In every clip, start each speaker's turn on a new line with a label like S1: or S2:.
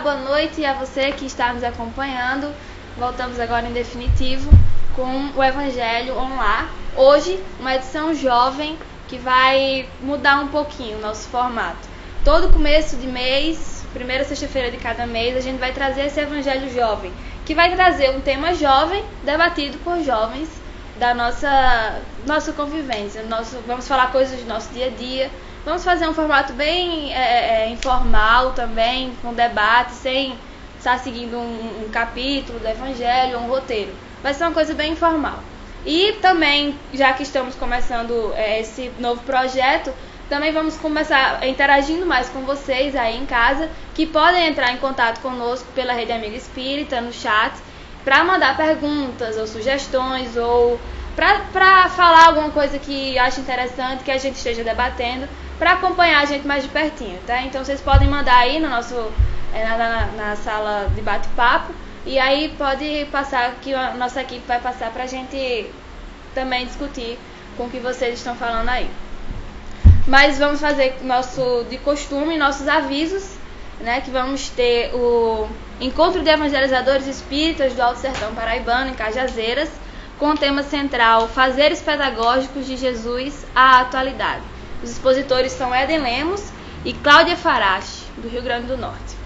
S1: boa noite a você que está nos acompanhando. Voltamos agora em definitivo com o Evangelho Online. Hoje, uma edição jovem que vai mudar um pouquinho o nosso formato. Todo começo de mês, primeira sexta-feira de cada mês, a gente vai trazer esse Evangelho Jovem, que vai trazer um tema jovem, debatido por jovens da nossa convivência. Vamos falar coisas do nosso dia a dia. Vamos fazer um formato bem informal também, com debate, sem estar seguindo um capítulo do Evangelho, um roteiro. Vai ser uma coisa bem informal. E também, já que estamos começando esse novo projeto, também vamos começar interagindo mais com vocês aí em casa, que podem entrar em contato conosco pela Rede Amiga Espírita, no chat, para mandar perguntas ou sugestões, ou para falar alguma coisa que ache interessante, que a gente esteja debatendo, para acompanhar a gente mais de pertinho, tá? Então vocês podem mandar aí no nosso, na sala de bate-papo, e aí pode passar, que a nossa equipe vai passar para a gente também discutir com o que vocês estão falando aí. Mas vamos fazer de costume, nossos avisos, né? Que vamos ter o Encontro de Evangelizadores Espíritas do Alto Sertão Paraibano, em Cajazeiras, com o tema central Fazeres Pedagógicos de Jesus à Atualidade. Os expositores são Éden Lemos e Cláudia Farache, do Rio Grande do Norte.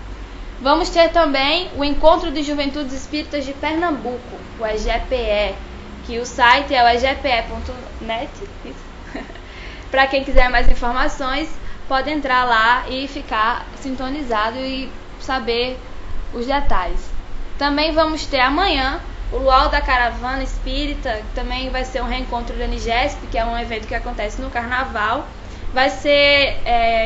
S1: Vamos ter também o Encontro de Juventudes Espíritas de Pernambuco, o EGPE, que o site é o egpe.net. Para quem quiser mais informações, pode entrar lá e ficar sintonizado e saber os detalhes. Também vamos ter amanhã o Luau da Caravana Espírita, que também vai ser um reencontro do Anigesp, que é um evento que acontece no Carnaval. Vai ser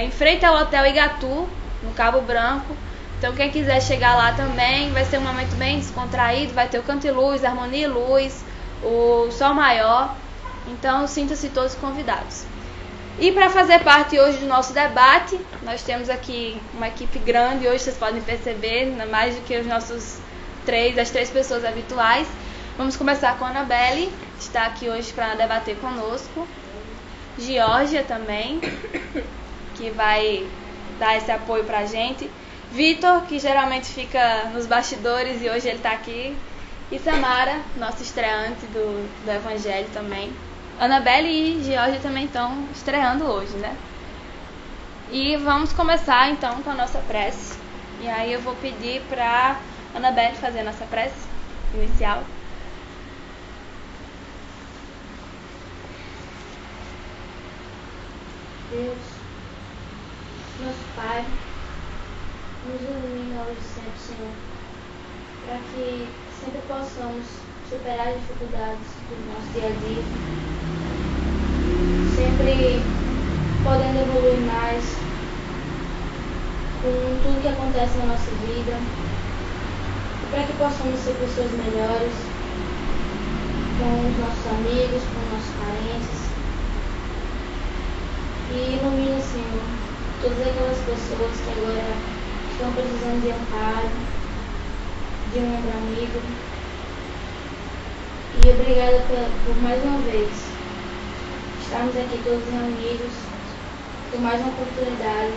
S1: em frente ao Hotel Igatu, no Cabo Branco. Então quem quiser chegar lá também, vai ser um momento bem descontraído, vai ter o Canto e Luz, Harmonia e Luz, o Sol Maior. Então sintam-se todos convidados. E para fazer parte hoje do nosso debate, nós temos aqui uma equipe grande, hoje vocês podem perceber, mais do que as três pessoas habituais. Vamos começar com a Anabelle, que está aqui hoje para debater conosco. Geórgia também, que vai dar esse apoio para a gente. Vitor, que geralmente fica nos bastidores e hoje ele está aqui. E Samara, nossa estreante do Evangelho também. Anabelle e Geórgia também estão estreando hoje, né? E vamos começar então com a nossa prece. E aí eu vou pedir para Anabelle fazer a nossa prece inicial.
S2: Deus, nosso Pai, nos ilumina hoje sempre, Senhor, para que sempre possamos superar as dificuldades do nosso dia a dia, sempre podendo evoluir mais com tudo que acontece na nossa vida, e para que possamos ser pessoas melhores com os nossos amigos, com os nossos parentes. E ilumina, Senhor, todas aquelas pessoas que agora estão precisando de amparo, de um ombro amigo. E obrigada por mais uma vez estarmos aqui todos reunidos, por mais uma oportunidade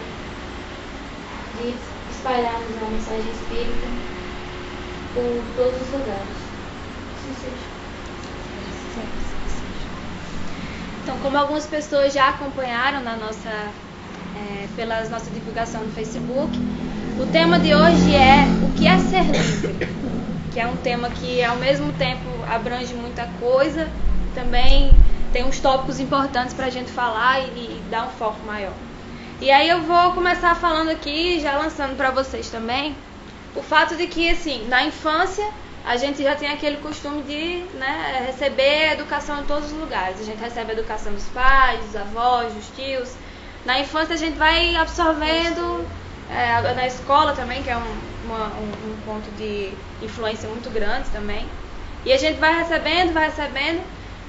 S2: de espalharmos a mensagem espírita por todos os lugares. Assim seja.
S1: Então, como algumas pessoas já acompanharam pela nossa divulgação no Facebook, o tema de hoje é o que é ser livre, que é um tema que ao mesmo tempo abrange muita coisa, também tem uns tópicos importantes para a gente falar e dar um foco maior. E aí eu vou começar falando aqui, já lançando para vocês também, o fato de que, assim, na infância a gente já tem aquele costume de receber educação em todos os lugares. A gente recebe a educação dos pais, dos avós, dos tios. Na infância a gente vai absorvendo, na escola também, que é um ponto de influência muito grande também. E a gente vai recebendo.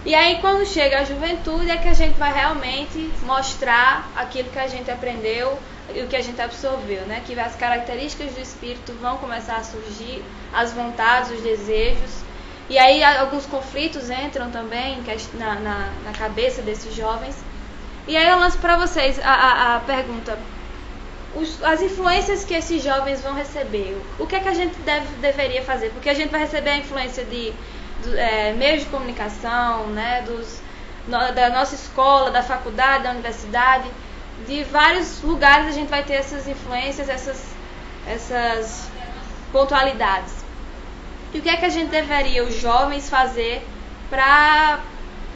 S1: E aí quando chega a juventude é que a gente vai realmente mostrar aquilo que a gente aprendeu e o que a gente absorveu, né? Que as características do espírito vão começar a surgir, as vontades, os desejos. E aí alguns conflitos entram também na cabeça desses jovens. E aí eu lanço para vocês a pergunta: as influências que esses jovens vão receber. O que é que a gente deveria fazer? Porque a gente vai receber a influência de meios de comunicação, né, da nossa escola, da faculdade, da universidade, de vários lugares a gente vai ter essas influências, essas pontualidades. E o que é que a gente deveria, os jovens, fazer para,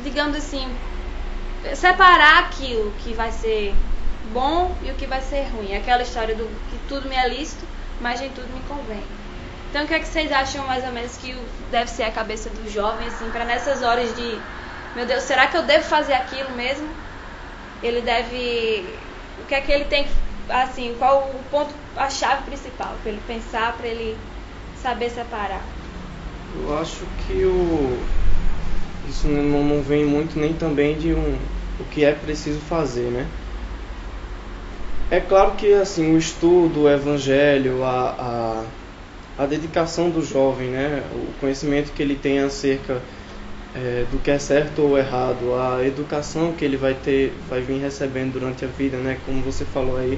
S1: digamos assim, separar aquilo que vai ser bom e o que vai ser ruim? Aquela história do que tudo me é lícito, mas nem tudo me convém. Então, o que é que vocês acham mais ou menos que deve ser a cabeça do jovem, assim, para nessas horas de, meu Deus, será que eu devo fazer aquilo mesmo? Ele deve, o que é que ele tem, assim, qual o ponto, a chave principal para ele pensar, para ele saber separar?
S3: Eu acho que isso não vem muito nem também de o que é preciso fazer, né? É claro que assim, o estudo, o evangelho, a dedicação do jovem, né? O conhecimento que ele tem acerca do que é certo ou errado, a educação que ele vai vir recebendo durante a vida, né? Como você falou aí,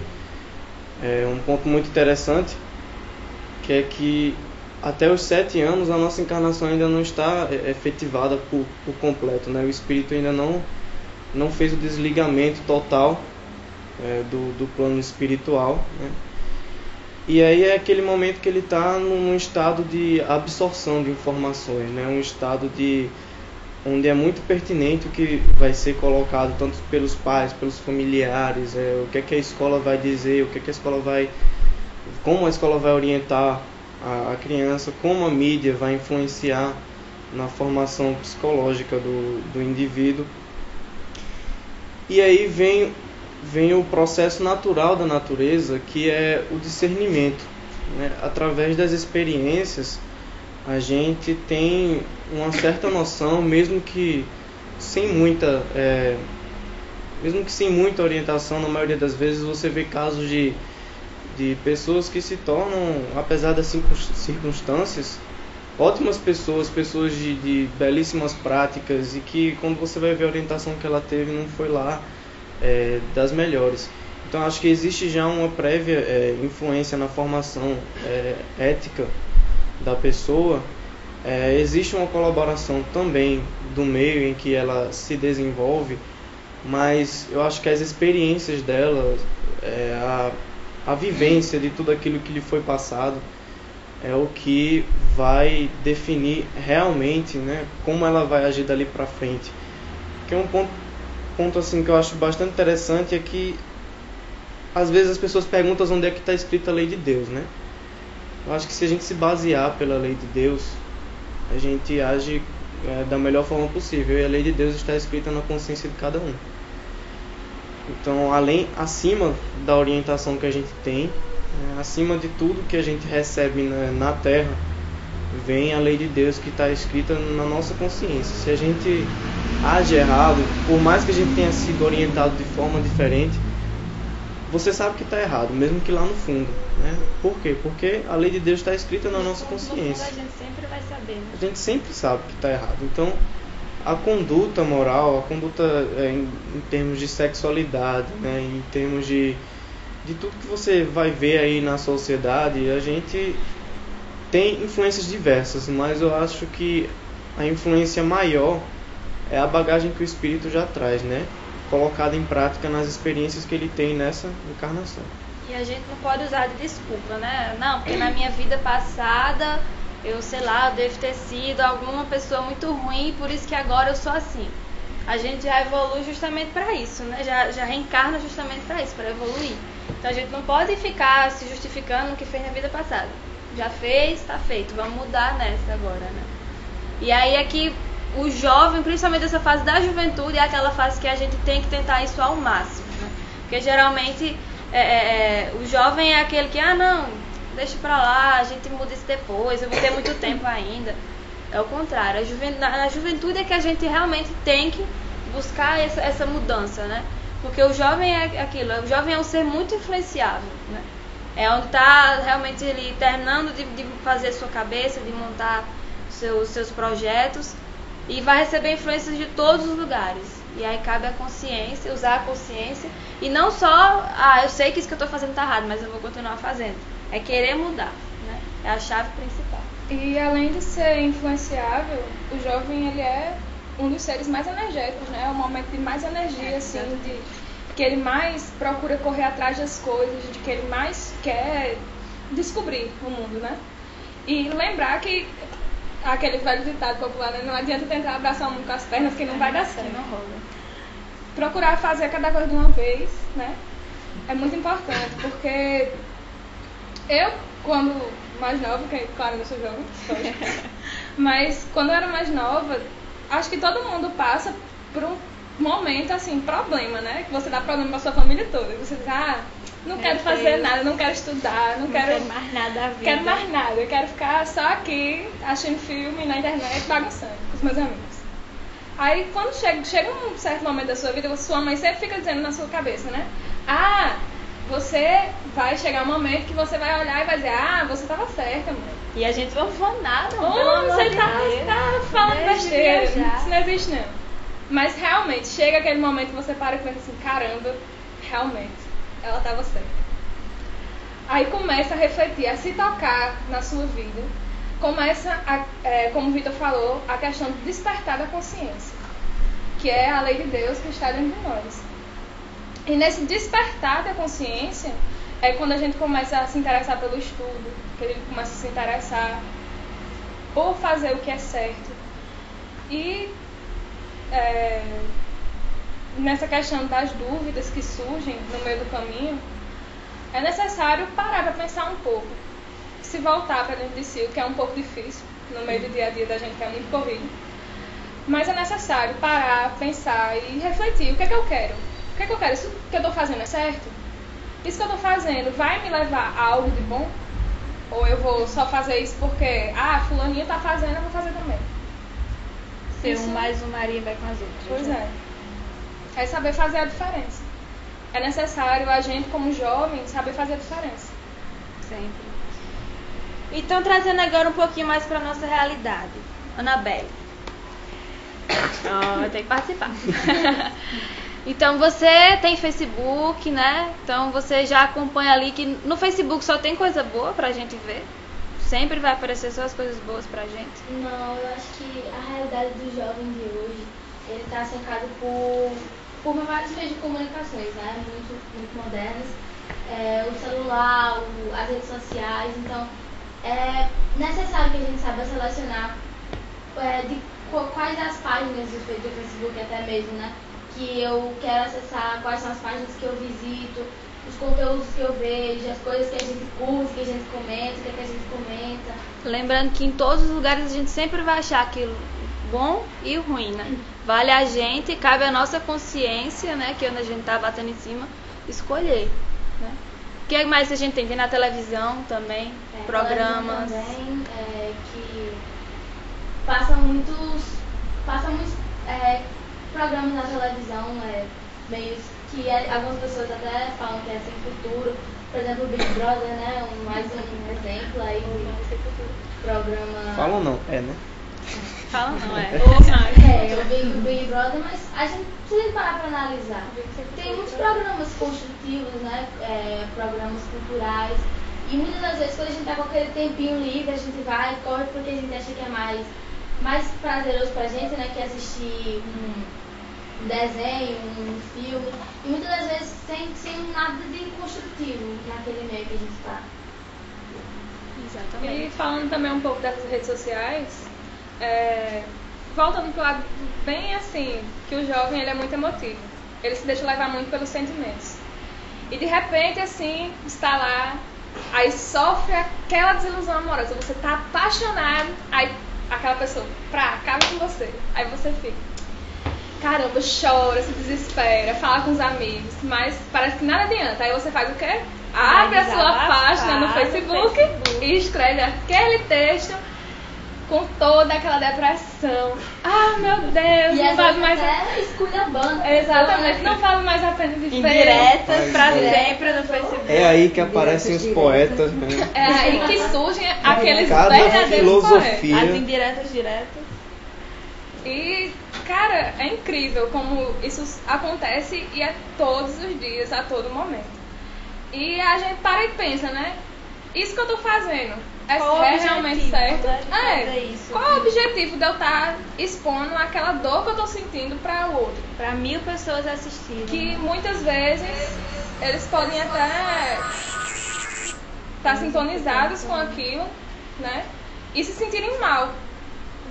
S3: é um ponto muito interessante, que é que até os 7 anos a nossa encarnação ainda não está efetivada por completo, né? O espírito ainda não fez o desligamento total do plano espiritual, né? E aí é aquele momento que ele está num estado de absorção de informações, né? Um estado onde é muito pertinente o que vai ser colocado tanto pelos pais, pelos familiares, o que é que a escola vai dizer, o que é que a escola como a escola vai orientar a criança, como a mídia vai influenciar na formação psicológica do indivíduo. E aí vem o processo natural da natureza, que é o discernimento, né? Através das experiências, a gente tem uma certa noção, mesmo que sem muita orientação. Na maioria das vezes você vê casos de pessoas que se tornam, apesar das circunstâncias, ótimas pessoas de belíssimas práticas, e que quando você vai ver a orientação que ela teve não foi lá das melhores. Então acho que existe já uma prévia influência na formação ética da pessoa. Existe uma colaboração também do meio em que ela se desenvolve, mas eu acho que as experiências dela, a vivência de tudo aquilo que lhe foi passado, é o que vai definir realmente, né, como ela vai agir dali para frente. Que é um ponto assim que eu acho bastante interessante, é que às vezes as pessoas perguntam onde é que está escrita a lei de Deus, né? Eu acho que se a gente se basear pela lei de Deus, a gente age da melhor forma possível, e a lei de Deus está escrita na consciência de cada um. Então, acima da orientação que a gente tem, acima de tudo que a gente recebe na Terra, vem a lei de Deus que está escrita na nossa consciência. Se a gente age errado, por mais que a gente tenha sido orientado de forma diferente, você sabe que está errado, mesmo que lá no fundo, né? Por quê? Porque a lei de Deus está escrita na nossa consciência.
S1: A gente sempre vai saber, né?
S3: A gente sempre sabe que está errado. Então, a conduta moral, a conduta em termos de sexualidade, né? Em termos de tudo que você vai ver aí na sociedade, a gente tem influências diversas, mas eu acho que a influência maior é a bagagem que o espírito já traz, né? Colocada em prática nas experiências que ele tem nessa encarnação.
S1: E a gente não pode usar de desculpa, né? Não, porque na minha vida passada, eu devo ter sido alguma pessoa muito ruim, por isso que agora eu sou assim. A gente já evolui justamente para isso, né? Já reencarna justamente para isso, para evoluir. Então a gente não pode ficar se justificando no que fez na vida passada. Já fez, está feito, vamos mudar nessa agora, né? E aí é que o jovem, principalmente essa fase da juventude, é aquela fase que a gente tem que tentar isso ao máximo, né? Porque geralmente o jovem é aquele que, não, deixa pra lá, a gente muda isso depois, eu vou ter muito tempo ainda. É o contrário, na juventude é que a gente realmente tem que buscar essa mudança, né? Porque o jovem é aquilo, o jovem é um ser muito influenciável, né? É onde está realmente ele terminando de fazer sua cabeça, de montar seus projetos, e vai receber influências de todos os lugares. E aí cabe a consciência, usar a consciência. E não só, eu sei que isso que eu estou fazendo está errado, mas eu vou continuar fazendo. É querer mudar, né? É a chave principal.
S4: E além de ser influenciável, o jovem ele é um dos seres mais energéticos, né? É um momento de mais energia, assim, de que ele mais procura correr atrás das coisas, de que ele mais quer descobrir o mundo, né? E lembrar que aquele velho ditado popular, né? Não adianta tentar abraçar o mundo com as pernas que não vai dar certo.
S1: Não rola.
S4: Procurar fazer cada coisa de uma vez, né? É muito importante, porque eu, quando mais nova, que claro, eu sou jovem, mas quando eu era mais nova, acho que todo mundo passa por um momento, assim, problema, né? Que você dá problema pra sua família toda. Você diz, não quero fazer nada, não quero estudar, não quero
S1: mais nada da vida.
S4: Quero mais nada, eu quero ficar só aqui, assistindo filme na internet, bagunçando com os meus amigos. Aí, quando chega um certo momento da sua vida, sua mãe sempre fica dizendo na sua cabeça, né? Você vai chegar um momento que você vai olhar e vai dizer, você estava certa, mãe.
S1: E a gente não falou nada,
S4: você tá falando besteira. Isso não existe, não. Mas realmente, chega aquele momento que você para e pensa assim, caramba, realmente, ela estava certa. Aí começa a refletir, a se tocar na sua vida. Começa, como o Vitor falou, a questão de despertar da consciência, que é a lei de Deus que está dentro de nós. E nesse despertar da consciência é quando a gente começa a se interessar pelo estudo, que a gente começa a se interessar por fazer o que é certo. E nessa questão das dúvidas que surgem no meio do caminho, é necessário parar para pensar um pouco, se voltar para dentro de si, o que é um pouco difícil no meio do dia a dia da gente, que é muito corrido. Mas é necessário parar, pensar e refletir. O que é que eu quero? O que é que eu quero? Isso que eu estou fazendo é certo? Isso que eu estou fazendo vai me levar a algo de bom? Ou eu vou só fazer isso porque, fulaninha está fazendo, eu vou fazer também?
S1: Ser mais um Maria vai com as outras.
S4: Pois é saber fazer a diferença. É necessário a gente, como jovem, saber fazer a diferença.
S1: Sempre. Então, trazendo agora um pouquinho mais para a nossa realidade. Anabelle. Tem que participar. Então, você tem Facebook, né? Então, você já acompanha ali que no Facebook só tem coisa boa pra gente ver. Sempre vai aparecer só as coisas boas pra gente.
S2: Não, eu acho que a realidade do jovem de hoje, ele está cercado por vários meios de comunicações, né? Muito modernos. O celular, as redes sociais. Então, é necessário que a gente saiba selecionar quais as páginas do Facebook até mesmo, né? Que eu quero acessar, quais são as páginas que eu visito, os conteúdos que eu vejo, as coisas que a gente curte, que a gente comenta, o que a gente comenta.
S1: Lembrando que em todos os lugares a gente sempre vai achar aquilo bom e ruim, né? Vale a gente, cabe a nossa consciência, né? Que é onde a gente tá batendo em cima, escolher, né? O que mais a gente tem? Tem na televisão também, programas.
S2: Também, que passa muitos programas na televisão, meios que algumas pessoas até falam que é sem futuro. Por exemplo, o Big Brother, né? Mais um exemplo aí de programa.
S3: Falam não, né?
S1: Falam não,
S2: o Big Brother, mas a gente precisa parar para analisar. Tem muitos programas construtivos, né? Programas culturais. E muitas das vezes, quando a gente tá com aquele tempinho livre, a gente vai e corre porque a gente acha que é mais prazeroso pra gente, né? Que assistir um desenho, um filme. E muitas das vezes sem nada de construtivo naquele meio que a gente tá.
S1: Exatamente.
S4: E falando também um pouco dessas redes sociais, voltando pro lado bem assim, que o jovem ele é muito emotivo. Ele se deixa levar muito pelos sentimentos. E de repente, assim, está lá, aí sofre aquela desilusão amorosa. Você tá apaixonado, aí aquela pessoa acaba com você. Aí você fica, caramba, chora, se desespera, fala com os amigos, mas parece que nada adianta. Aí você faz o quê? Abre a sua página no Facebook e escreve aquele texto com toda aquela depressão. Meu Deus,
S2: e
S4: não vale mais
S2: esculhambando.
S4: Exatamente, não vale mais a pena viver.
S1: Indiretas pra sempre no Facebook.
S3: É aí que aparecem os poetas, né?
S4: É aí que surgem aqueles
S3: Cada
S4: verdadeiros
S3: filosofia.
S4: poetas.
S1: As indiretas diretas.
S4: E Cara, é incrível como isso acontece e é todos os dias, a todo momento. E a gente para e pensa, né? Isso que eu tô fazendo é realmente certo? Qual é o objetivo de eu estar expondo aquela dor que eu tô sentindo para o outro?
S1: Para 1000 pessoas assistirem.
S4: Que muitas vezes eles podem até estar sintonizados com aquilo, né? E se sentirem mal.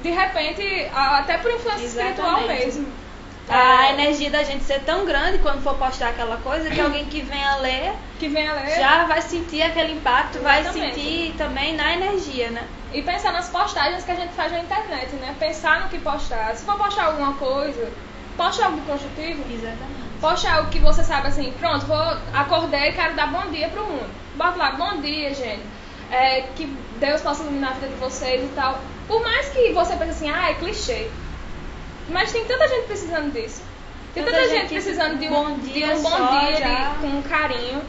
S4: De repente, até por influência espiritual mesmo.
S1: A energia da gente ser tão grande quando for postar aquela coisa que alguém que venha ler já vai sentir aquele impacto, vai sentir também na energia, né?
S4: E pensar nas postagens que a gente faz na internet, né? Pensar no que postar. Se for postar alguma coisa, poste algo construtivo.
S1: Exatamente.
S4: Poste algo que você sabe assim, pronto, acordei e quero dar bom dia pro mundo. Bota lá, bom dia, gente. Que Deus possa iluminar a vida de vocês e tal. Por mais que você pense assim, é clichê. Mas tem tanta gente precisando disso. Tem tanta gente precisando de um bom dia com carinho,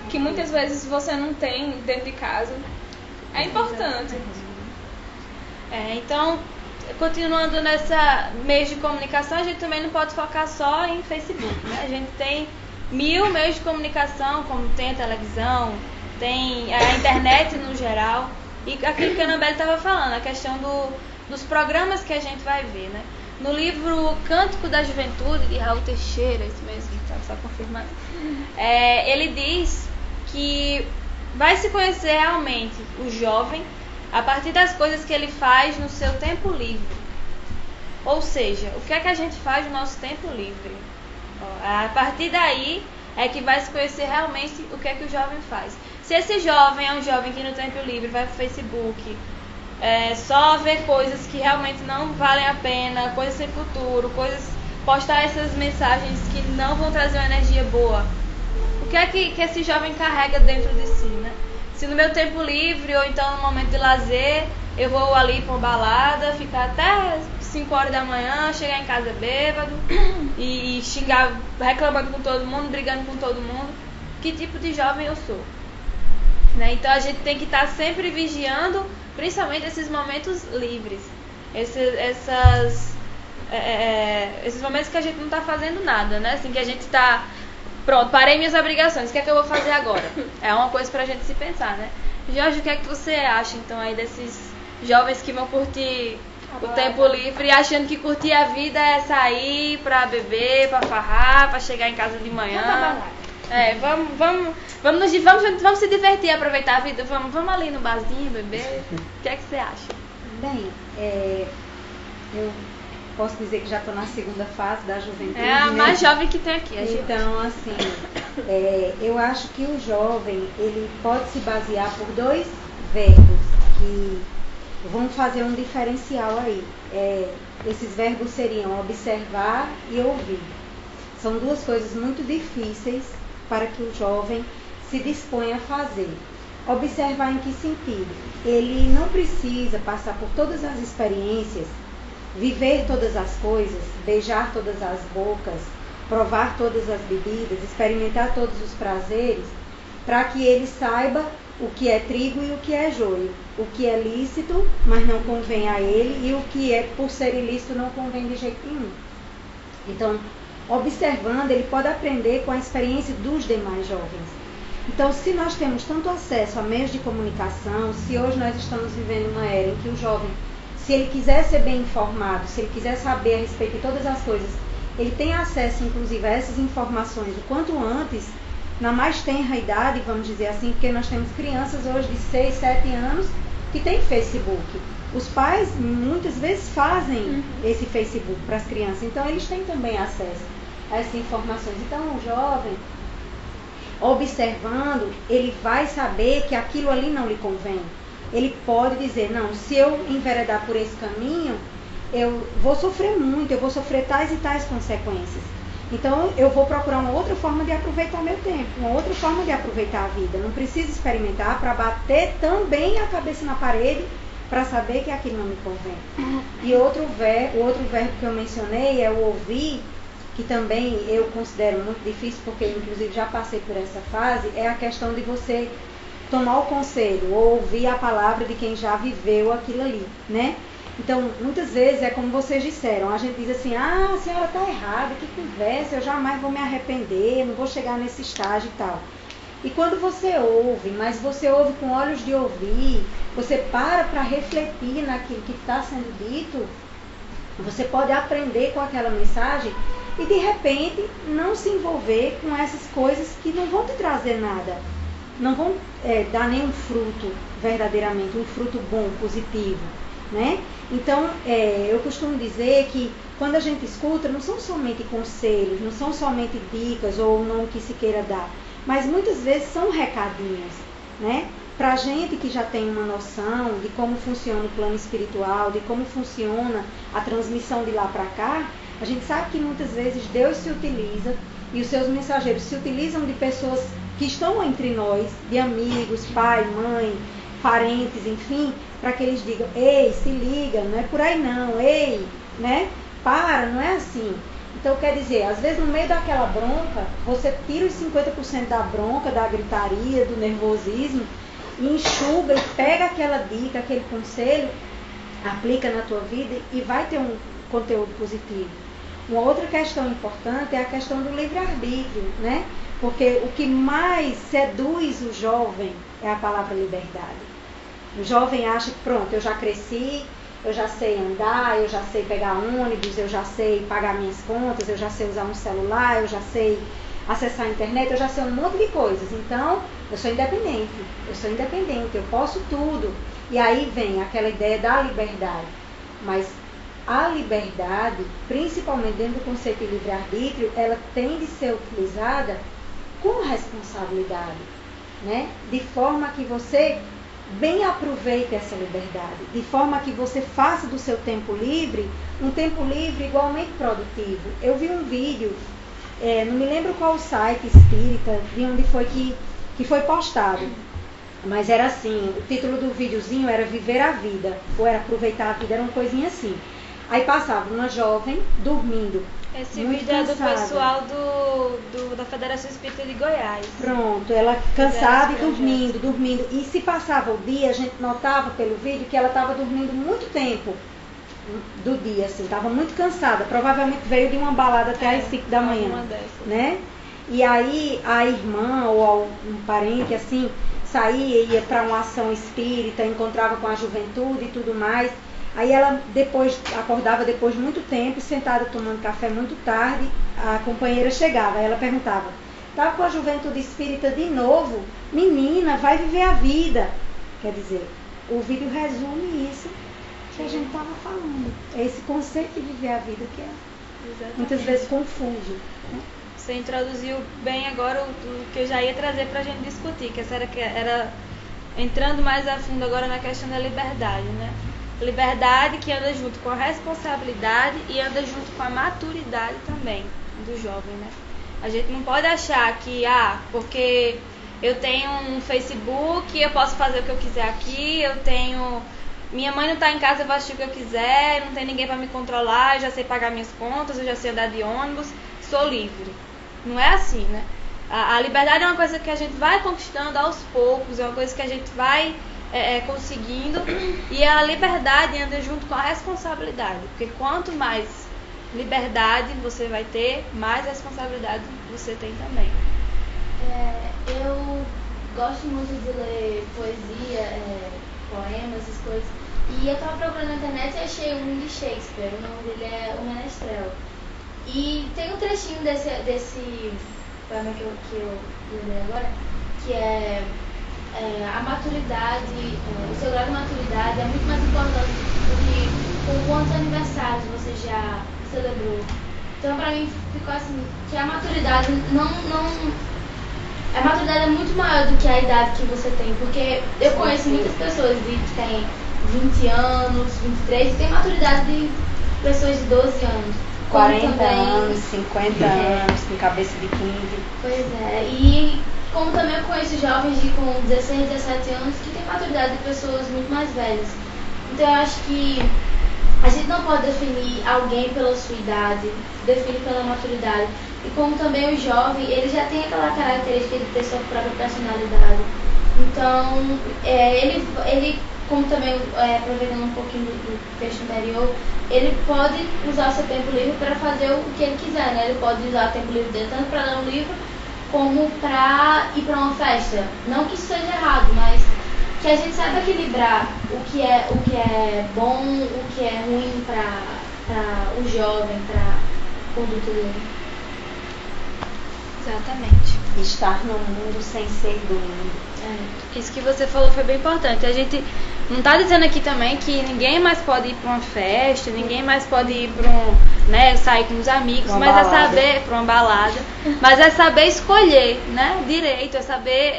S4: que muitas vezes você não tem dentro de casa. É importante.
S1: Então, continuando nessa meio de comunicação, a gente também não pode focar só em Facebook, né? A gente tem 1000 meios de comunicação, como tem a televisão, tem a internet no geral. E aquilo que a Anabelle estava falando, a questão dos programas que a gente vai ver, né? No livro Cântico da Juventude, de Raul Teixeira, isso mesmo, tá só confirmando, ele diz que vai se conhecer realmente o jovem a partir das coisas que ele faz no seu tempo livre. Ou seja, o que é que a gente faz no nosso tempo livre? A partir daí é que vai se conhecer realmente o que é que o jovem faz. Se esse jovem é um jovem que no tempo livre vai pro Facebook, só ver coisas que realmente não valem a pena, coisas sem futuro, postar essas mensagens que não vão trazer uma energia boa. O que é que esse jovem carrega dentro de si, né? Se no meu tempo livre ou então no momento de lazer eu vou ali pra uma balada, ficar até 5 horas da manhã, chegar em casa bêbado e xingar, reclamando com todo mundo, brigando com todo mundo, que tipo de jovem eu sou? Né? Então a gente tem que estar sempre vigiando, principalmente esses momentos livres, esses momentos que a gente não está fazendo nada, né? Assim, que a gente está, pronto, parei minhas obrigações, o que é que eu vou fazer agora? É uma coisa pra gente se pensar, né? Jorge, o que é que você acha então aí desses jovens que vão curtir o tempo livre, achando que curtir a vida é sair pra beber, pra farrar, pra chegar em casa de manhã? Vamos se divertir, aproveitar a vida. Vamos ali no barzinho, beber. O que é que você acha?
S5: Bem, eu posso dizer que já estou na segunda fase da juventude.
S1: É a mais jovem que tem aqui.
S5: Então, assim, eu acho que o jovem, ele pode se basear por 2 verbos que vão fazer um diferencial aí. Esses verbos seriam observar e ouvir. São 2 coisas muito difíceis para que o jovem se disponha a fazer. Observar em que sentido? Ele não precisa passar por todas as experiências, viver todas as coisas, beijar todas as bocas, provar todas as bebidas, experimentar todos os prazeres, para que ele saiba o que é trigo e o que é joio, o que é lícito, mas não convém a ele, e o que é, por ser ilícito, não convém de jeito nenhum. Então, observando, ele pode aprender com a experiência dos demais jovens. Então, se nós temos tanto acesso a meios de comunicação, se hoje nós estamos vivendo uma era em que o jovem, se ele quiser ser bem informado, se ele quiser saber a respeito de todas as coisas, ele tem acesso, inclusive, a essas informações o quanto antes, na mais tenra idade, vamos dizer assim, porque nós temos crianças hoje de 6, 7 anos que têm Facebook. Os pais, muitas vezes, fazem esse Facebook para as crianças, então eles têm também acesso a essas informações. Então, o jovem, observando, ele vai saber que aquilo ali não lhe convém. Ele pode dizer, não, se eu enveredar por esse caminho, eu vou sofrer muito, eu vou sofrer tais e tais consequências. Então, eu vou procurar uma outra forma de aproveitar meu tempo, uma outra forma de aproveitar a vida. Não preciso experimentar para bater também a cabeça na parede para saber que aquilo não me convém. E o outro verbo que eu mencionei é o ouvir, que também eu considero muito difícil, porque inclusive já passei por essa fase, é a questão de você tomar o conselho, ou ouvir a palavra de quem já viveu aquilo ali, né? Então, muitas vezes é como vocês disseram, a gente diz assim, a senhora está errada, que conversa, eu jamais vou me arrepender, não vou chegar nesse estágio e tal. E quando você ouve, mas você ouve com olhos de ouvir, você para refletir naquilo que está sendo dito, você pode aprender com aquela mensagem e de repente não se envolver com essas coisas que não vão te trazer nada, não vão dar nenhum fruto verdadeiramente, um fruto bom, positivo, né? Então, eu costumo dizer que quando a gente escuta, não são somente conselhos, não são somente dicas ou o nome que se queira dar, mas muitas vezes são recadinhos, né? Para a gente que já tem uma noção de como funciona o plano espiritual, de como funciona a transmissão de lá para cá, a gente sabe que muitas vezes Deus se utiliza e os seus mensageiros se utilizam de pessoas que estão entre nós, de amigos, pai, mãe, parentes, enfim, para que eles digam, ei, se liga, não é por aí não, ei, né? Para, não é assim. Então, quer dizer, às vezes no meio daquela bronca, você tira os 50% da bronca, da gritaria, do nervosismo, e enxuga e pega aquela dica, aquele conselho, aplica na tua vida e vai ter um conteúdo positivo. Uma outra questão importante é a questão do livre-arbítrio, né? Porque o que mais seduz o jovem é a palavra liberdade. O jovem acha que pronto, eu já cresci, eu já sei andar, eu já sei pegar ônibus, eu já sei pagar minhas contas, eu já sei usar um celular, eu já sei acessar a internet, eu já sei um monte de coisas. Então, eu sou independente, eu posso tudo. E aí vem aquela ideia da liberdade. Mas a liberdade, principalmente dentro do conceito de livre-arbítrio, ela tem de ser utilizada com responsabilidade, né? De forma que você bem aproveite essa liberdade, de forma que você faça do seu tempo livre um tempo livre igualmente produtivo. Eu vi um vídeo, não me lembro qual site espírita, de onde foi que foi postado, mas era assim, o título do videozinho era Viver a Vida, ou era Aproveitar a Vida, era uma coisinha assim. Aí passava uma jovem dormindo.
S1: Esse
S5: muito
S1: vídeo
S5: cansada.
S1: É do pessoal da Federação Espírita de Goiás.
S5: Pronto, ela cansada e dormindo. E se passava o dia, a gente notava pelo vídeo que ela estava dormindo muito tempo do dia, assim, estava muito cansada. Provavelmente veio de uma balada até às 5 da manhã, né? E aí a irmã ou um parente, assim, saía, ia para uma ação espírita, encontrava com a juventude e tudo mais. Aí ela acordava depois de muito tempo, sentada tomando café muito tarde, a companheira chegava, aí ela perguntava, tá com a juventude espírita de novo? Menina, vai viver a vida. Quer dizer, o vídeo resume isso que a gente estava falando. É esse conceito de viver a vida que é muitas vezes confuso, né?
S1: Você introduziu bem agora o que eu já ia trazer para a gente discutir, que era entrando mais a fundo agora na questão da liberdade, né? Liberdade que anda junto com a responsabilidade e anda junto com a maturidade também do jovem, né? A gente não pode achar que, porque eu tenho um Facebook, eu posso fazer o que eu quiser aqui, minha mãe não está em casa, eu vou assistir o que eu quiser, não tem ninguém para me controlar, eu já sei pagar minhas contas, eu já sei andar de ônibus, sou livre. Não é assim, né? A liberdade é uma coisa que a gente vai conquistando aos poucos, é uma coisa que a gente vai conseguindo, e a liberdade anda junto com a responsabilidade, porque quanto mais liberdade você vai ter, mais responsabilidade você tem também.
S2: Eu gosto muito de ler poesia, poemas, essas coisas, e eu estava procurando na internet e achei um de Shakespeare, o nome dele é O Menestrel, e tem um trechinho desse poema que eu lembrei agora, que é a maturidade, o seu grau de maturidade é muito mais importante do que com quantos aniversários você já celebrou. Então, pra mim, ficou assim, que a maturidade a maturidade é muito maior do que a idade que você tem, porque eu conheço muitas pessoas que têm 20 anos, 23, e tem maturidade de pessoas de 12 anos.
S5: 40 anos, 50 anos, com cabeça de 15.
S2: Pois é, e como também eu conheço jovens com 16, 17 anos que têm maturidade de pessoas muito mais velhas. Então eu acho que a gente não pode definir alguém pela sua idade, define pela maturidade. E como também o jovem, ele já tem aquela característica de ter sua própria personalidade. Então, ele como também, aproveitando um pouquinho do texto anterior, ele pode usar o seu tempo livre para fazer o que ele quiser, né? Ele pode usar o tempo livre dele tanto para ler um livro como para ir para uma festa. Não que isso seja errado, mas que a gente saiba equilibrar o que é bom, o que é ruim para o jovem, para a conduta dele.
S1: Exatamente.
S5: Estar no mundo sem ser do mundo.
S1: Isso que você falou foi bem importante. A gente não está dizendo aqui também que ninguém mais pode ir para uma festa, ninguém mais pode ir para sair com os amigos,
S5: Uma
S1: mas
S5: balada.
S1: é saber para uma balada, mas é saber escolher, né? Direito, é saber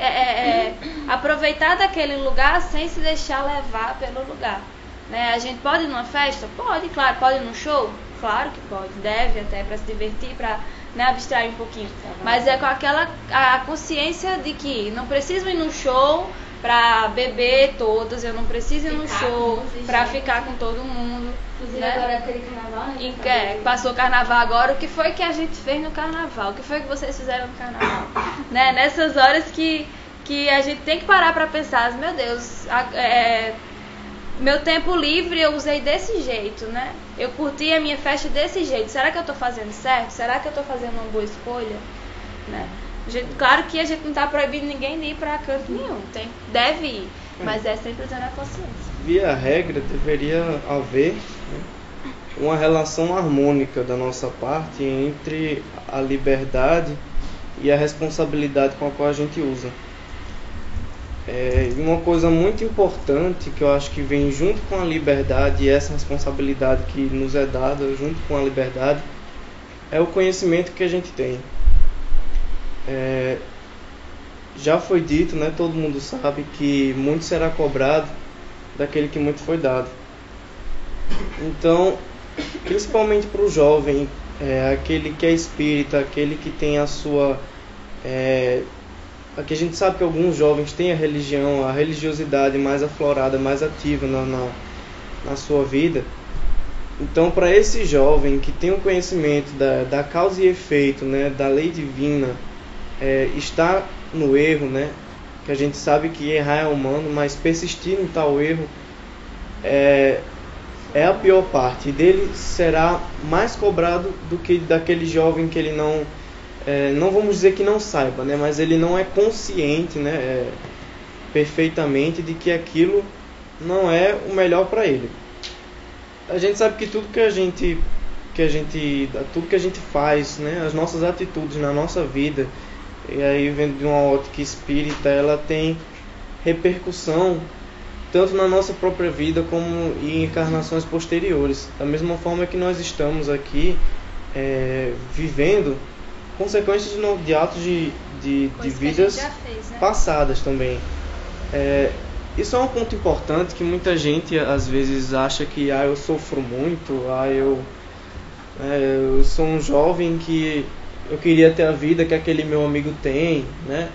S1: aproveitar daquele lugar sem se deixar levar pelo lugar. Né? A gente pode ir numa festa? Pode, claro. Pode ir num show? Claro que pode. Deve até, para se divertir, para abstrair um pouquinho. Mas é com a consciência de que não preciso ir num show para beber todos, eu não preciso ir num show para ficar com todo mundo.
S2: Inclusive
S1: Né?
S2: agora é aquele carnaval, né?
S1: Passou o carnaval agora, o que foi que a gente fez no carnaval? O que foi que vocês fizeram no carnaval? Né? Nessas horas que a gente tem que parar para pensar, meu Deus, meu tempo livre eu usei desse jeito, né? Eu curti a minha festa desse jeito. Será que eu tô fazendo certo? Será que eu tô fazendo uma boa escolha? Né? Claro que a gente não tá proibindo ninguém de ir pra canto nenhum. Deve ir, mas é sempre usando a consciência.
S3: Via regra, deveria haver, né, uma relação harmônica da nossa parte entre a liberdade e a responsabilidade com a qual a gente usa. E uma coisa muito importante que eu acho que vem junto com a liberdade e essa responsabilidade que nos é dada junto com a liberdade é o conhecimento que a gente tem. Já foi dito, né, todo mundo sabe que muito será cobrado daquele que muito foi dado. Então, principalmente para o jovem, aquele que é espírita, aquele que tem a sua... Aqui a gente sabe que alguns jovens têm a religião, a religiosidade mais aflorada, mais ativa na sua vida. Então, para esse jovem que tem o conhecimento da causa e efeito, né, da lei divina, está no erro, né, que a gente sabe que errar é humano, mas persistir em tal erro é a pior parte. E dele será mais cobrado do que daquele jovem que ele não vamos dizer que não saiba, né, mas ele não é consciente, né, perfeitamente de que aquilo não é o melhor para ele. A gente sabe que tudo que a gente faz, né, as nossas atitudes na nossa vida, e aí vendo de uma ótica espírita, ela tem repercussão tanto na nossa própria vida como em encarnações posteriores. Da mesma forma que nós estamos aqui vivendo consequências de atos de vidas
S1: fez, né?
S3: passadas também. Isso é um ponto importante que muita gente às vezes acha que eu sofro muito, eu sou um jovem que eu queria ter a vida que aquele meu amigo tem, né?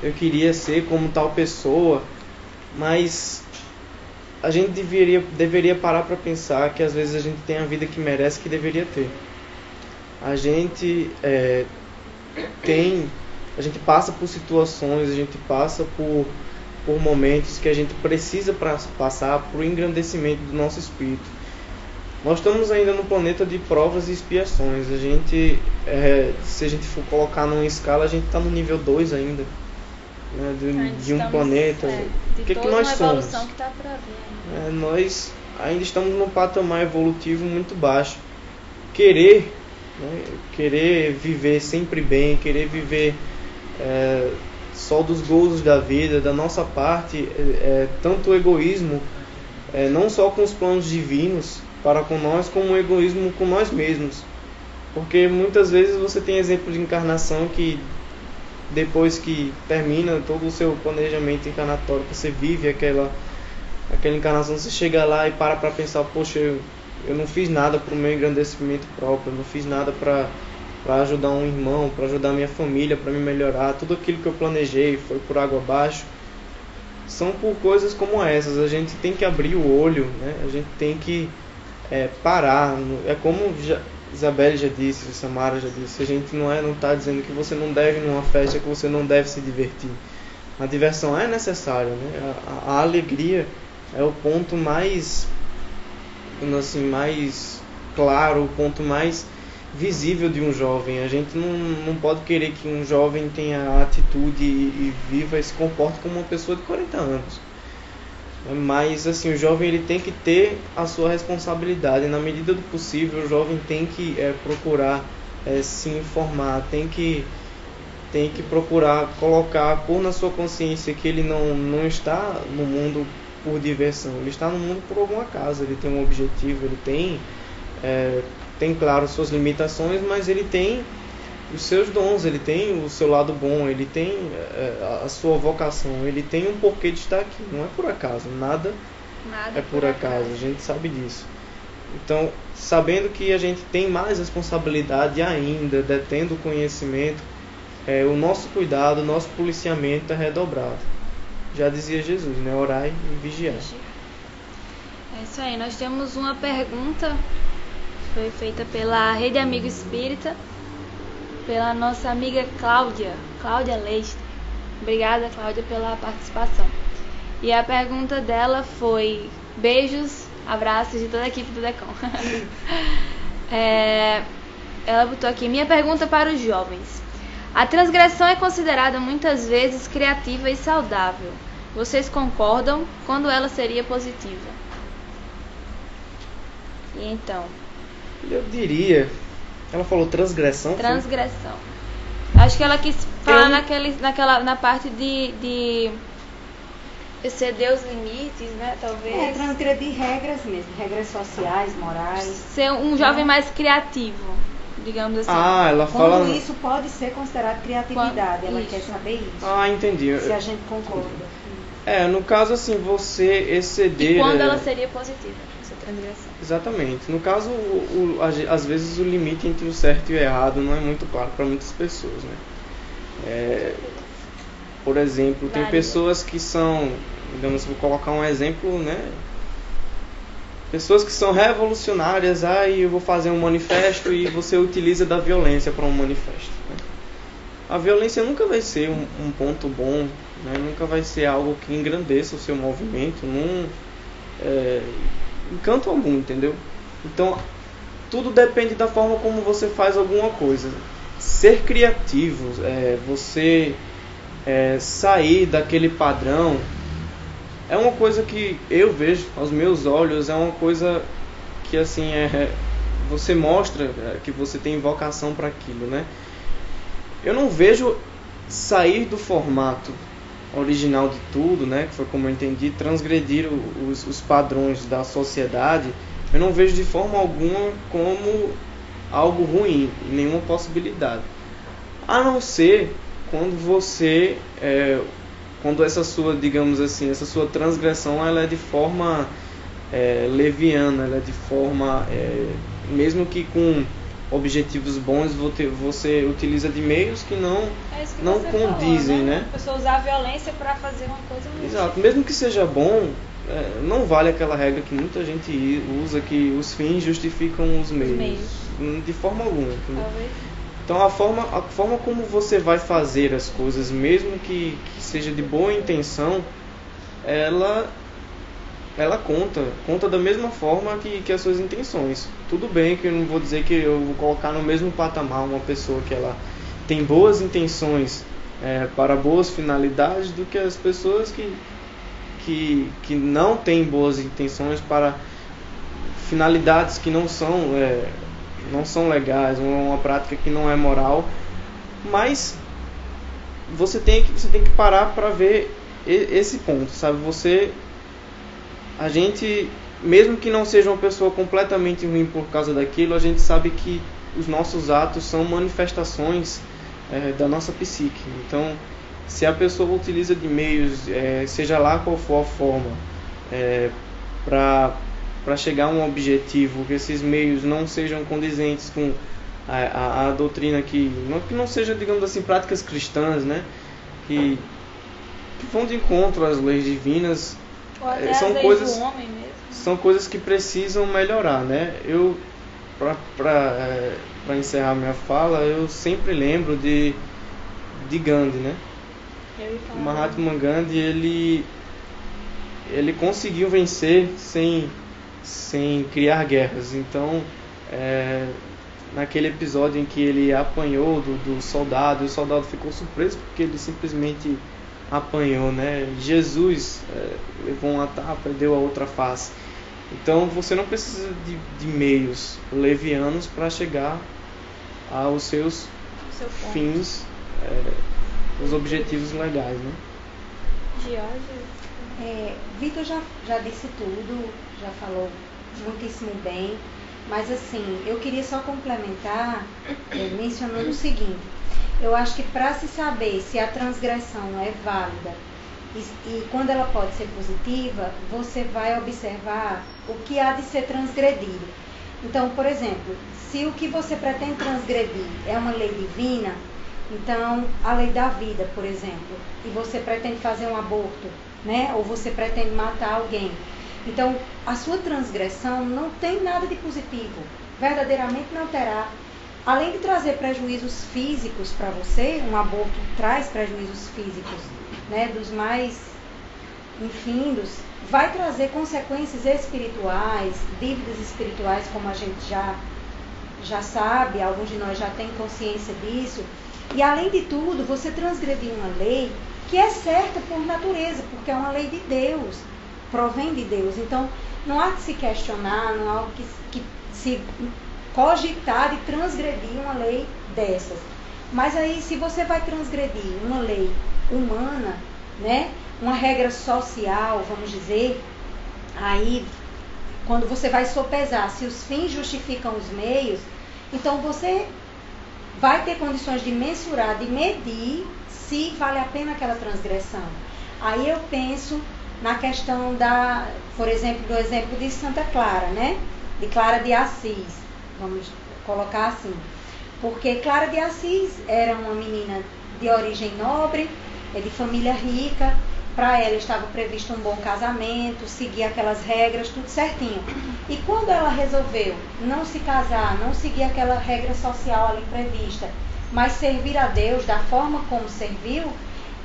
S3: Eu queria ser como tal pessoa, mas a gente deveria parar para pensar que às vezes a gente tem a vida que merece, que deveria ter. A gente passa por situações, a gente passa por momentos que a gente precisa passar por engrandecimento do nosso espírito. Nós estamos ainda no planeta de provas e expiações. A gente, se a gente for colocar numa escala, a gente está no nível 2 ainda, né, de um planeta. O que nós somos?
S1: Que tá pra vir.
S3: Nós ainda estamos num patamar evolutivo muito baixo. Querer viver sempre bem, querer viver só dos gozos da vida, da nossa parte, tanto o egoísmo, não só com os planos divinos para com nós, como o egoísmo com nós mesmos. Porque muitas vezes você tem exemplos de encarnação que depois que termina todo o seu planejamento encarnatório, você vive aquela encarnação, você chega lá e para pensar, poxa, eu não fiz nada para o meu engrandecimento próprio, eu não fiz nada para ajudar um irmão, para ajudar a minha família, para me melhorar. Tudo aquilo que eu planejei foi por água abaixo. São por coisas como essas. A gente tem que abrir o olho, né? A gente tem que parar. É como Isabelle já disse, Samara já disse, a gente não está dizendo que você não deve ir numa festa, que você não deve se divertir. A diversão é necessária, né? A alegria é o ponto mais, assim, mais claro, o ponto mais visível de um jovem. A gente não pode querer que um jovem tenha atitude e viva e se comporte como uma pessoa de 40 anos. Mas assim, o jovem ele tem que ter a sua responsabilidade. Na medida do possível, o jovem tem que procurar se informar, tem que procurar pôr na sua consciência que ele não está no mundo por diversão, ele está no mundo por alguma causa, ele tem um objetivo, ele tem claro suas limitações, mas ele tem os seus dons, ele tem o seu lado bom, ele tem a sua vocação, ele tem um porquê de estar aqui, não é por acaso, nada é por acaso, a gente sabe disso. Então, sabendo que a gente tem mais responsabilidade ainda, detendo o conhecimento, o nosso cuidado, o nosso policiamento é redobrado. Já dizia Jesus, né? Orai e vigiai.
S1: É isso aí, nós temos uma pergunta, foi feita pela Rede Amigo Espírita, pela nossa amiga Cláudia Leite. Obrigada, Cláudia, pela participação. E a pergunta dela foi: beijos, abraços de toda a equipe do DECOM. Ela botou aqui: minha pergunta para os jovens. A transgressão é considerada muitas vezes criativa e saudável. Vocês concordam? Quando ela seria positiva? E então?
S3: Eu diria... Ela falou transgressão?
S1: Transgressão. Acho que ela quis falar na parte de exceder os limites, né? Talvez.
S5: Transgredir regras mesmo, regras sociais, morais.
S1: Ser um jovem mais criativo, digamos assim.
S3: Ela fala...
S5: Quando isso pode ser considerado criatividade, ela quer saber isso.
S3: Entendi.
S5: Se a gente concorda.
S3: No caso assim, você exceder...
S1: E quando ela seria positiva, essa transgressão.
S3: Exatamente. No caso, às vezes o limite entre o certo e o errado não é muito claro para muitas pessoas, né? Por exemplo, tem pessoas que são, digamos, vou colocar um exemplo, né? Pessoas que são revolucionárias, eu vou fazer um manifesto e você utiliza da violência para um manifesto, né? A violência nunca vai ser um ponto bom, né? Nunca vai ser algo que engrandeça o seu movimento, em canto algum, entendeu? Então, tudo depende da forma como você faz alguma coisa. Ser criativo, você sair daquele padrão, é uma coisa que eu vejo aos meus olhos, é uma coisa que assim você mostra que você tem vocação para aquilo, né? Eu não vejo sair do formato original de tudo, né, que foi como eu entendi, transgredir os padrões da sociedade. Eu não vejo de forma alguma como algo ruim, nenhuma possibilidade, a não ser quando você quando essa sua, digamos assim, essa sua transgressão, ela é de forma leviana, ela é de forma mesmo que com objetivos bons, você utiliza de meios que não condizem,
S1: falou,
S3: né?
S1: A pessoa usar a violência para fazer uma coisa muito...
S3: Exato, mesmo que seja bom, não vale aquela regra que muita gente usa, que os fins justificam os meios. De forma alguma.
S1: Talvez.
S3: Então a forma como você vai fazer as coisas, mesmo que seja de boa intenção, ela conta da mesma forma que as suas intenções. Tudo bem que eu não vou dizer que eu vou colocar no mesmo patamar uma pessoa que ela tem boas intenções para boas finalidades do que as pessoas que não têm boas intenções para finalidades que não são legais, uma prática que não é moral. Mas você tem que parar para ver esse ponto, sabe? A gente, mesmo que não seja uma pessoa completamente ruim por causa daquilo, a gente sabe que os nossos atos são manifestações da nossa psique. Então, se a pessoa utiliza de meios, seja lá qual for a forma, para chegar a um objetivo, que esses meios não sejam condizentes com a doutrina, que não seja, digamos assim, práticas cristãs, né? Que vão de encontro às leis divinas, são coisas que precisam melhorar, né? Eu, para encerrar minha fala, eu sempre lembro de Gandhi, né? Mahatma Gandhi, ele conseguiu vencer sem criar guerras. Então, naquele episódio em que ele apanhou do soldado, e o soldado ficou surpreso porque ele simplesmente apanhou, né? Jesus levou uma tapa e deu a outra face. Então você não precisa de meios levianos para chegar aos seus fins, os objetivos legais, né?
S5: Vitor já disse tudo, já falou muitíssimo bem, mas assim, eu queria só complementar mencionando o seguinte: eu acho que para se saber se a transgressão é válida e quando ela pode ser positiva, você vai observar o que há de ser transgredido. Então, por exemplo, se o que você pretende transgredir é uma lei divina, então a lei da vida, por exemplo, e você pretende fazer um aborto, né? Ou você pretende matar alguém, então a sua transgressão não tem nada de positivo, verdadeiramente não terá. Além de trazer prejuízos físicos para você, um aborto traz prejuízos físicos, né, dos mais infindos, vai trazer consequências espirituais, dívidas espirituais, como a gente já sabe, alguns de nós já têm consciência disso. E além de tudo, você transgrediu uma lei que é certa por natureza, porque é uma lei de Deus, provém de Deus. Então, não há que se questionar, não há que se cogitar de transgredir uma lei dessas. Mas aí, se você vai transgredir uma lei humana, né, uma regra social, vamos dizer, aí, quando você vai sopesar se os fins justificam os meios, então você vai ter condições de mensurar, de medir se vale a pena aquela transgressão. Aí eu penso na questão por exemplo, do exemplo de Santa Clara, né, de Clara de Assis. Vamos colocar assim, porque Clara de Assis era uma menina de origem nobre, de família rica, para ela estava previsto um bom casamento, seguir aquelas regras, tudo certinho. E quando ela resolveu não se casar, não seguir aquela regra social ali prevista, mas servir a Deus da forma como serviu,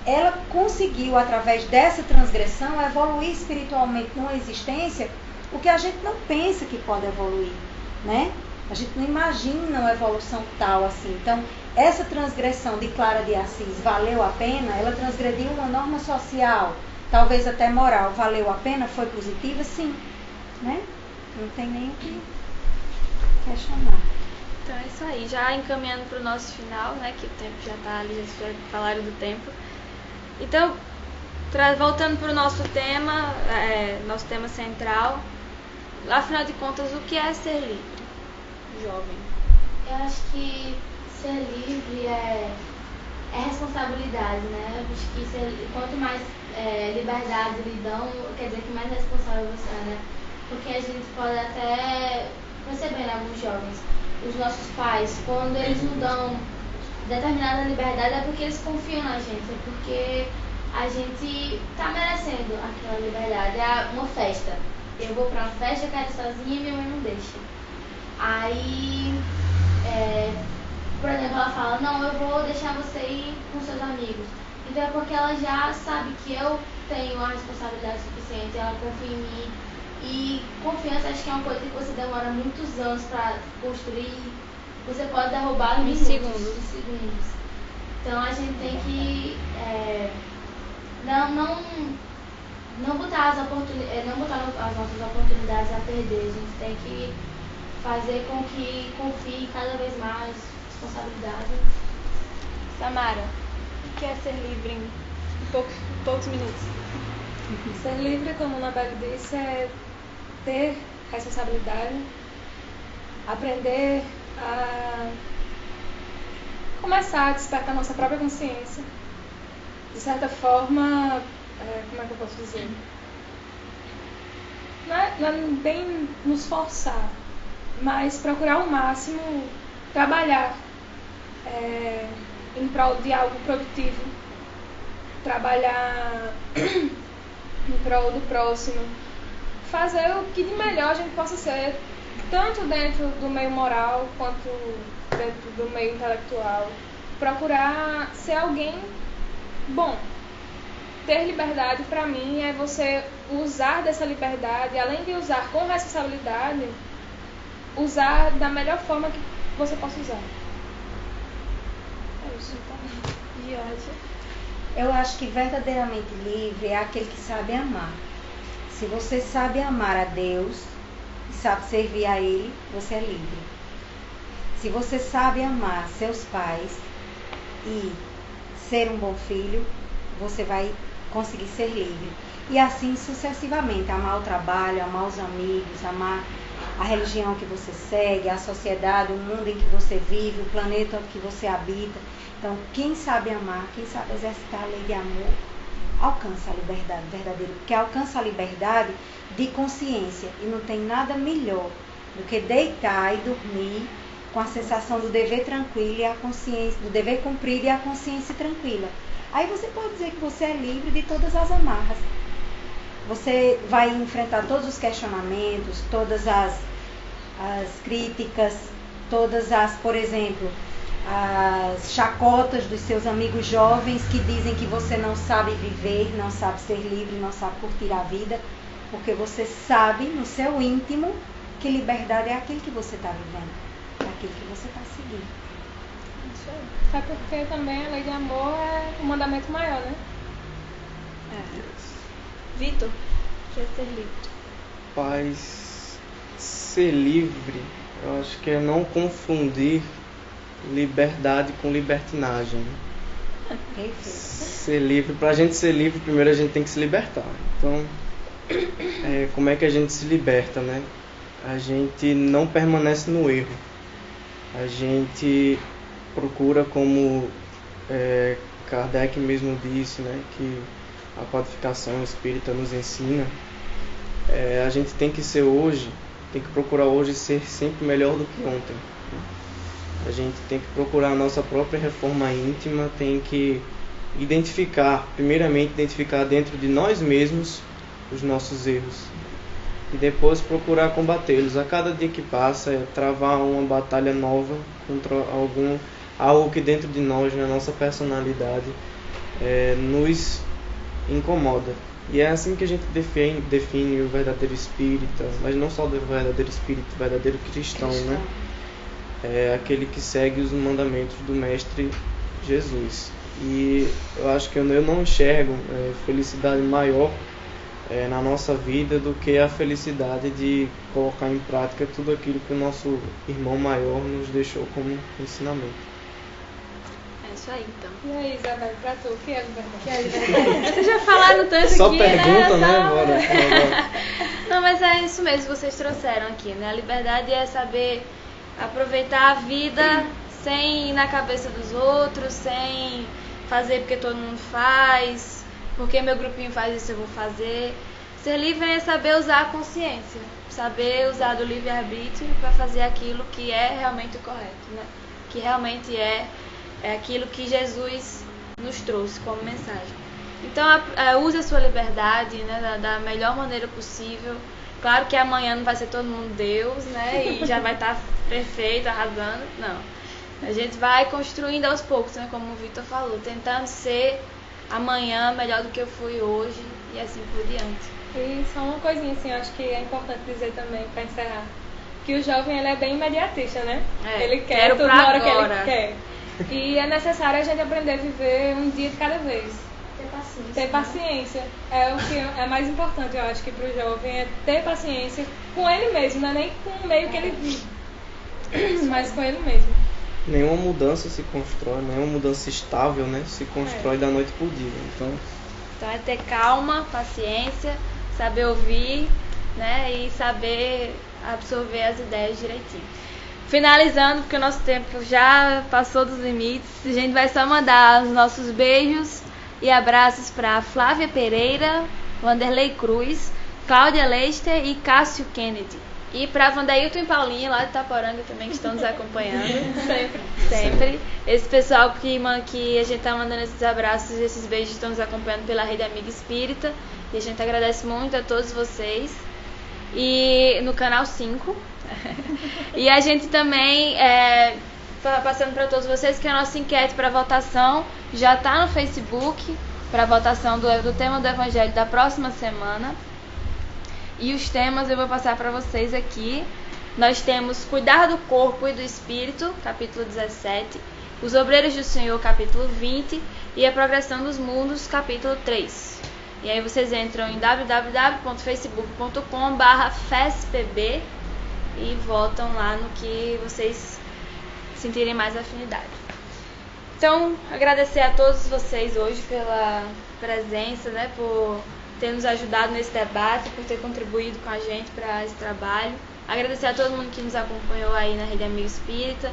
S5: ela conseguiu, através dessa transgressão, evoluir espiritualmente numa existência, o que a gente não pensa que pode evoluir, né? A gente não imagina uma evolução tal assim. Então, essa transgressão de Clara de Assis valeu a pena? Ela transgrediu uma norma social, talvez até moral. Valeu a pena? Foi positiva? Sim. Né? Não tem nem o que questionar.
S1: Então é isso aí. Já encaminhando para o nosso final, né? Que o tempo já está ali, já falaram do tempo. Então, voltando para o nosso tema central, afinal de contas, o que é ser livre? Jovem.
S2: Eu acho que ser livre é responsabilidade, né? Eu acho que quanto mais liberdade lhe dão, quer dizer que mais responsável você é, né? Porque a gente pode até perceber, né, alguns jovens, os nossos pais, quando eles nos dão determinada liberdade, é porque eles confiam na gente, é porque a gente está merecendo aquela liberdade. É uma festa. Eu vou para uma festa, eu quero ir sozinha e minha mãe não deixa. Aí, por exemplo, ela fala, não, eu vou deixar você ir com seus amigos. Então é porque ela já sabe que eu tenho a responsabilidade suficiente, ela confia em mim. E confiança acho que é uma coisa que você demora muitos anos para construir. Você pode derrubar em segundos. Então a gente tem que não botar as nossas oportunidades a perder. A gente tem que fazer com que confie cada vez mais, responsabilidade.
S1: Samara, o que é ser livre em poucos minutos?
S4: Ser livre, como a Anabelle disse, é ter responsabilidade, aprender a começar a despertar nossa própria consciência. De certa forma, como é que eu posso dizer? Não é bem nos forçar, mas procurar ao máximo trabalhar em prol de algo produtivo, trabalhar em prol do próximo, fazer o que de melhor a gente possa ser, tanto dentro do meio moral quanto dentro do meio intelectual. Procurar ser alguém bom, ter liberdade, para mim, é você usar dessa liberdade, além de usar com responsabilidade, usar da melhor forma que você possa usar. É isso, então.
S5: Eu acho que verdadeiramente livre é aquele que sabe amar. Se você sabe amar a Deus e sabe servir a Ele, você é livre. Se você sabe amar seus pais e ser um bom filho, você vai conseguir ser livre. E assim sucessivamente, amar o trabalho, amar os amigos, amar a religião que você segue, a sociedade, o mundo em que você vive, o planeta que você habita. Então, quem sabe amar, quem sabe exercitar a lei de amor, alcança a liberdade verdadeira, porque alcança a liberdade de consciência. E não tem nada melhor do que deitar e dormir com a sensação do dever tranquilo e a consciência, do dever cumprido e a consciência tranquila. Aí você pode dizer que você é livre de todas as amarras. Você vai enfrentar todos os questionamentos, todas as críticas, todas as, por exemplo, as chacotas dos seus amigos jovens que dizem que você não sabe viver, não sabe ser livre, não sabe curtir a vida, porque você sabe no seu íntimo que liberdade é aquilo que você está vivendo, é aquilo que você está seguindo.
S4: Isso aí. Até porque também a lei de amor é o mandamento maior, né?
S1: Vitor, quer ser livre?
S3: Paz, ser livre, eu acho que é não confundir liberdade com libertinagem. Ser livre, pra gente ser livre, primeiro a gente tem que se libertar. Então, como é que a gente se liberta, né? A gente não permanece no erro. A gente procura, como Kardec mesmo disse, né, que a codificação espírita nos ensina, a gente tem que ser hoje, tem que procurar hoje ser sempre melhor do que ontem. A gente tem que procurar a nossa própria reforma íntima, tem que primeiramente identificar dentro de nós mesmos os nossos erros e depois procurar combatê-los. A cada dia que passa é travar uma batalha nova contra algo que dentro de nós, na nossa personalidade, nos incomoda. E é assim que a gente define o verdadeiro espírita, mas não só o verdadeiro espírita, o verdadeiro cristão, né? É aquele que segue os mandamentos do Mestre Jesus. E eu acho que eu não enxergo felicidade maior na nossa vida do que a felicidade de colocar em prática tudo aquilo que o nosso irmão maior nos deixou como ensinamento.
S1: É isso aí, então.
S4: E aí, Isabel, pra tu, o que é liberdade?
S1: Vocês já falaram tanto
S3: Só
S1: aqui,
S3: pergunta,
S1: né?
S3: Agora.
S1: Não, mas é isso mesmo que vocês trouxeram aqui, né? A liberdade é saber aproveitar a vida sem ir na cabeça dos outros, sem fazer porque todo mundo faz, porque meu grupinho faz isso eu vou fazer. Ser livre é saber usar a consciência, saber usar do livre-arbítrio para fazer aquilo que é realmente o correto, né? Que realmente é aquilo que Jesus nos trouxe como mensagem. Então use a sua liberdade, né, da melhor maneira possível. Claro que amanhã não vai ser todo mundo Deus, né? E já vai estar perfeito, arrasando. Não. A gente vai construindo aos poucos, né? Como o Vitor falou, tentando ser amanhã melhor do que eu fui hoje e assim por diante.
S4: E só uma coisinha assim, eu acho que é importante dizer também, para encerrar, que o jovem ele é bem imediatista, né? Ele quer tudo na hora que ele quer. E é necessário a gente aprender a viver um dia de cada vez. Ter paciência é o que é mais importante, eu acho que para o jovem é ter paciência com ele mesmo, não é nem com o meio que ele vive, mas com ele mesmo.
S3: Nenhuma mudança se constrói, nenhuma mudança estável, né, se constrói da noite pro dia. Então
S1: é ter calma, paciência, saber ouvir, né, e saber absorver as ideias direitinho. Finalizando, porque o nosso tempo já passou dos limites, a gente vai só mandar os nossos beijos e abraços para Flávia Pereira, Vanderlei Cruz, Cláudia Lester e Cássio Kennedy. E para Vandailton e Paulinha, lá de Itaporanga também, que estão nos acompanhando. Sempre. Esse pessoal que a gente está mandando esses abraços e esses beijos estão nos acompanhando pela Rede Amiga Espírita. E a gente agradece muito a todos vocês. E no canal 5. E a gente também, passando para todos vocês, que a nossa enquete para votação já está no Facebook. para a votação do tema do Evangelho da próxima semana. E os temas eu vou passar para vocês aqui. Nós temos Cuidar do Corpo e do Espírito, capítulo 17, Os Obreiros do Senhor, capítulo 20, e A Progressão dos Mundos, capítulo 3. E aí vocês entram em www.facebook.com/fespb e votam lá no que vocês sentirem mais afinidade. Então, agradecer a todos vocês hoje pela presença, né, por ter nos ajudado nesse debate, por ter contribuído com a gente para esse trabalho. Agradecer a todo mundo que nos acompanhou aí na Rede Amigo Espírita.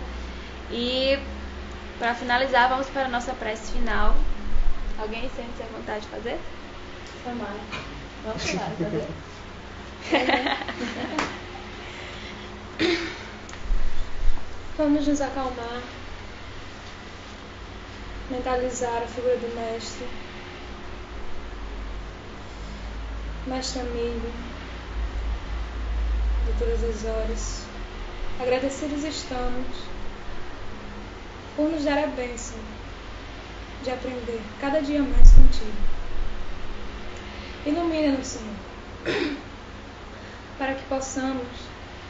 S1: E, para finalizar, vamos para a nossa prece final. Alguém sente-se à vontade de fazer?
S2: Samara.
S1: Vamos, Samara, fazer.
S4: Vamos nos acalmar, mentalizar a figura do Mestre, Mestre amigo de todas as horas. Agradecidos estamos por nos dar a bênção de aprender cada dia mais contigo. Ilumina-nos, Senhor, para que possamos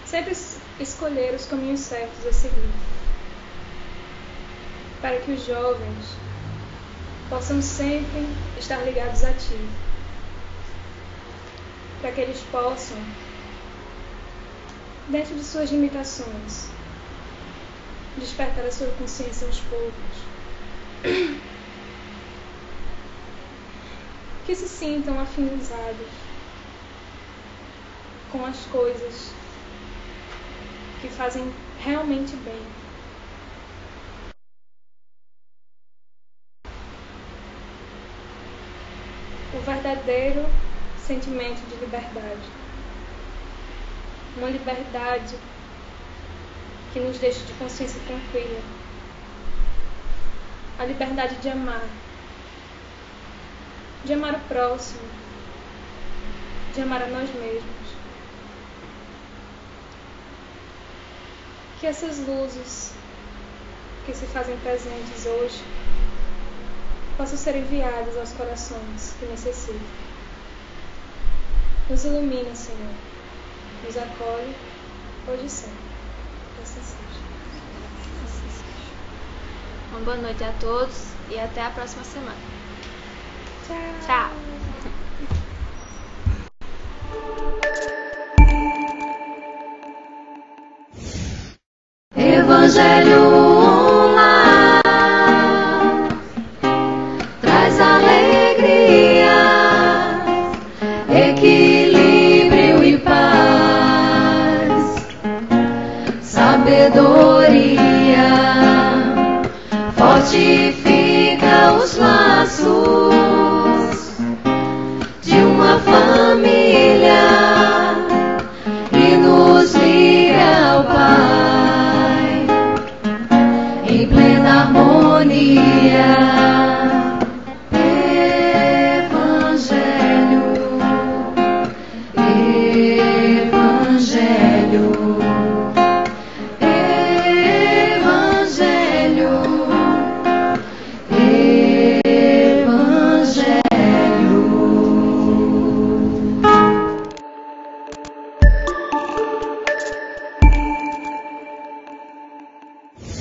S4: sempre escolher os caminhos certos a seguir, para que os jovens possam sempre estar ligados a Ti, para que eles possam, dentro de suas limitações, despertar a sua consciência aos poucos, que se sintam afinizados com as coisas que fazem realmente bem. O verdadeiro sentimento de liberdade. Uma liberdade que nos deixa de consciência tranquila. A liberdade de amar. De amar o próximo. De amar a nós mesmos. Que essas luzes que se fazem presentes hoje possam ser enviadas aos corações que necessitam. Nos ilumina, Senhor. Nos acolhe, hoje e sempre. Assim seja.
S1: Uma boa noite a todos e até a próxima semana. Tchau.
S6: Evangelho Online traz alegria, equilíbrio e paz, sabedoria, fortifica os laços de uma família e nos liga ao Pai. Em plena harmonia.